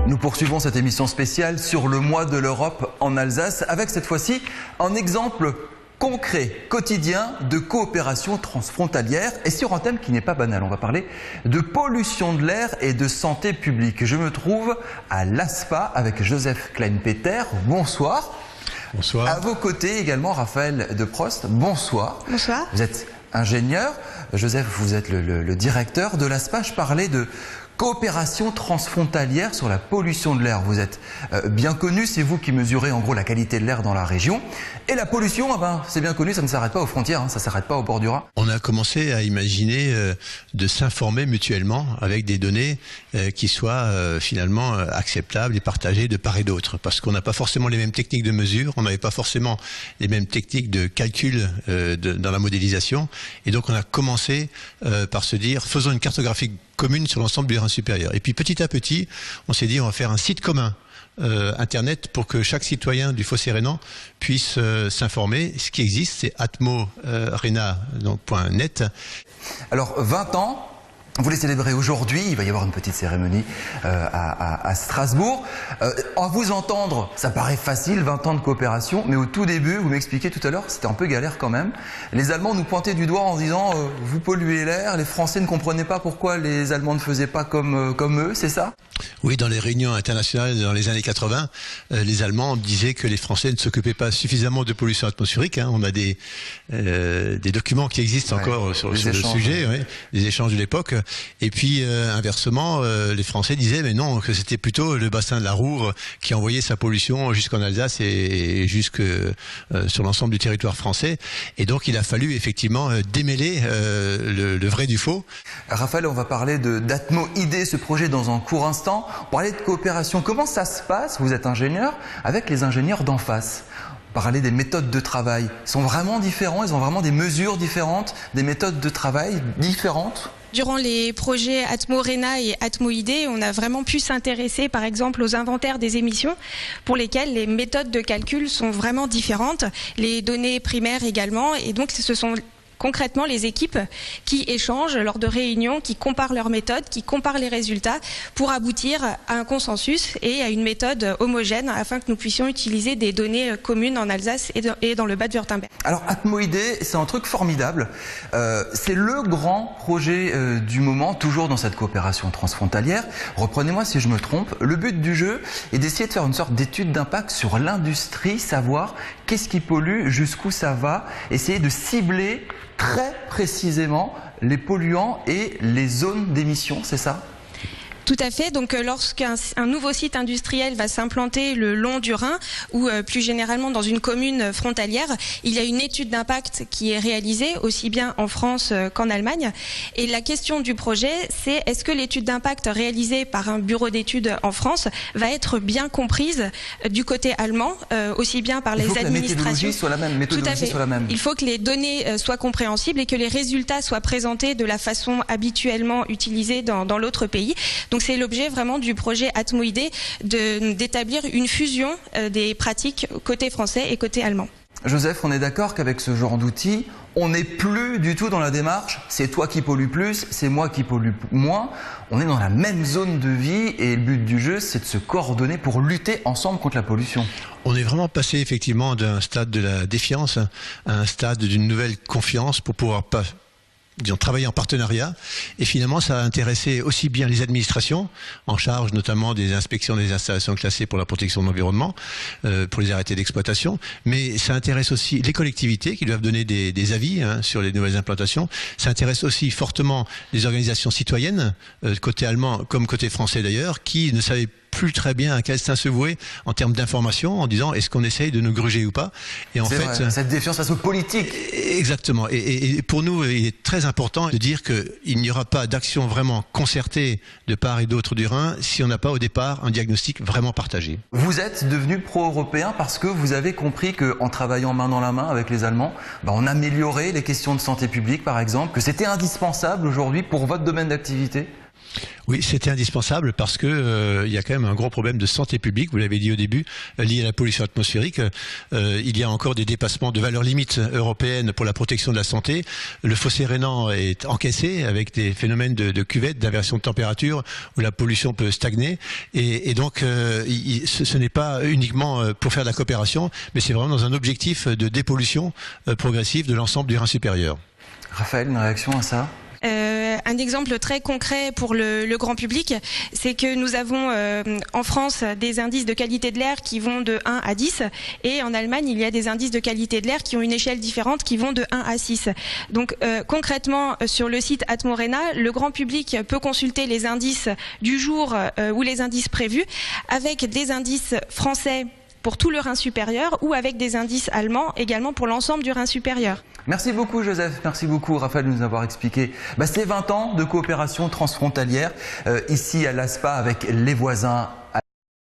Nous poursuivons cette émission spéciale sur le mois de l'Europe en Alsace avec cette fois-ci un exemple concret, quotidien de coopération transfrontalière et sur un thème qui n'est pas banal. On va parler de pollution de l'air et de santé publique. Je me trouve à l'ASPA avec Joseph Klein-Peter. Bonsoir. Bonsoir. À vos côtés également Raphaël de Prost. Bonsoir. Bonsoir. Vous êtes ingénieur. Joseph, vous êtes le directeur de l'ASPA. Je parlais de coopération transfrontalière sur la pollution de l'air. Vous êtes bien connu, c'est vous qui mesurez en gros la qualité de l'air dans la région. Et la pollution, c'est bien connu, ça ne s'arrête pas aux frontières, ça ne s'arrête pas au bord du Rhin. On a commencé à imaginer de s'informer mutuellement avec des données qui soient finalement acceptables et partagées de part et d'autre. Parce qu'on n'a pas forcément les mêmes techniques de mesure, on n'avait pas forcément les mêmes techniques de calcul dans la modélisation. Et donc on a commencé par se dire, faisons une cartographie commune sur l'ensemble du Rhin supérieur. Et puis petit à petit, on s'est dit on va faire un site commun Internet pour que chaque citoyen du Fossé rhénan puisse s'informer. Ce qui existe, c'est atmorena.net. Alors 20 ans, vous les célébrez aujourd'hui, il va y avoir une petite cérémonie à Strasbourg. À vous entendre, ça paraît facile, 20 ans de coopération, mais au tout début, vous m'expliquiez tout à l'heure, c'était un peu galère quand même. Les Allemands nous pointaient du doigt en disant vous polluez l'air, les Français ne comprenaient pas pourquoi les Allemands ne faisaient pas comme eux, c'est ça? Oui, dans les réunions internationales dans les années 80, les Allemands disaient que les Français ne s'occupaient pas suffisamment de pollution atmosphérique. On a des documents qui existent encore sur le sujet, les échanges de l'époque. Et puis inversement, les Français disaient mais non, que c'était plutôt le bassin de la Roure qui envoyait sa pollution jusqu'en Alsace et jusque sur l'ensemble du territoire français. Et donc il a fallu effectivement démêler le vrai du faux. Raphaël, on va parler d'Atmo-ID, ce projet dans un court instant. On parlait de coopération. Comment ça se passe, vous êtes ingénieur, avec les ingénieurs d'en face? Parler des méthodes de travail. Ils sont vraiment différents, ils ont vraiment des mesures différentes, des méthodes de travail différentes? Durant les projets Atmorena et Atmo-ID, on a vraiment pu s'intéresser par exemple aux inventaires des émissions pour lesquels les méthodes de calcul sont vraiment différentes, les données primaires également, et donc ce sont concrètement les équipes qui échangent lors de réunions, qui comparent leurs méthodes, qui comparent les résultats pour aboutir à un consensus et à une méthode homogène afin que nous puissions utiliser des données communes en Alsace et dans le Bade-Wurtemberg. Alors Atmo-ID, c'est un truc formidable. C'est le grand projet du moment, toujours dans cette coopération transfrontalière. Reprenez-moi si je me trompe. Le but du jeu est d'essayer de faire une sorte d'étude d'impact sur l'industrie, savoir qu'est-ce qui pollue, jusqu'où ça va, essayer de cibler très précisément les polluants et les zones d'émission, c'est ça ? Tout à fait. Donc, lorsqu'un nouveau site industriel va s'implanter le long du Rhin ou plus généralement dans une commune frontalière, il y a une étude d'impact qui est réalisée aussi bien en France qu'en Allemagne. Et la question du projet, c'est est-ce que l'étude d'impact réalisée par un bureau d'études en France va être bien comprise du côté allemand, aussi bien par les administrations. Il faut que la méthodologie soit la même. Tout à fait. Il faut que les données soient compréhensibles et que les résultats soient présentés de la façon habituellement utilisée dans l'autre pays. Donc c'est l'objet vraiment du projet Atmo-ID d'établir une fusion des pratiques côté français et côté allemand. Joseph, on est d'accord qu'avec ce genre d'outils, on n'est plus du tout dans la démarche c'est toi qui pollue plus, c'est moi qui pollue moins. On est dans la même zone de vie et le but du jeu, c'est de se coordonner pour lutter ensemble contre la pollution. On est vraiment passé effectivement d'un stade de la défiance à un stade d'une nouvelle confiance pour pouvoir travailler en partenariat, et finalement ça a intéressé aussi bien les administrations en charge notamment des inspections des installations classées pour la protection de l'environnement, pour les arrêtés d'exploitation, mais ça intéresse aussi les collectivités qui doivent donner des avis sur les nouvelles implantations. Ça intéresse aussi fortement les organisations citoyennes, côté allemand comme côté français d'ailleurs, qui ne savaient plus très bien à quel sein se vouer en termes d'information, en disant est-ce qu'on essaye de nous gruger ou pas. Et en fait, cette défiance face aux politiques. Exactement. Et pour nous, il est très important de dire qu'il n'y aura pas d'action vraiment concertée de part et d'autre du Rhin si on n'a pas au départ un diagnostic vraiment partagé. Vous êtes devenu pro-européen parce que vous avez compris qu'en travaillant main dans la main avec les Allemands, on améliorait les questions de santé publique par exemple, que c'était indispensable aujourd'hui pour votre domaine d'activité. Oui, c'était indispensable parce que il y a quand même un gros problème de santé publique, vous l'avez dit au début, lié à la pollution atmosphérique. Il y a encore des dépassements de valeurs limites européennes pour la protection de la santé. Le fossé rhénan est encaissé avec des phénomènes de cuvette, d'inversion de température, où la pollution peut stagner. Et donc, ce n'est pas uniquement pour faire de la coopération, mais c'est vraiment dans un objectif de dépollution progressive de l'ensemble du Rhin supérieur. Raphaël, une réaction à ça ? Un exemple très concret pour le grand public, c'est que nous avons en France des indices de qualité de l'air qui vont de 1 à 10 et en Allemagne il y a des indices de qualité de l'air qui ont une échelle différente qui vont de 1 à 6. Donc concrètement sur le site Atmorena, le grand public peut consulter les indices du jour ou les indices prévus avec des indices français pour tout le Rhin supérieur ou avec des indices allemands également pour l'ensemble du Rhin supérieur. Merci beaucoup Joseph, merci beaucoup Raphaël de nous avoir expliqué ces 20 ans de coopération transfrontalière ici à l'ASPA avec les voisins.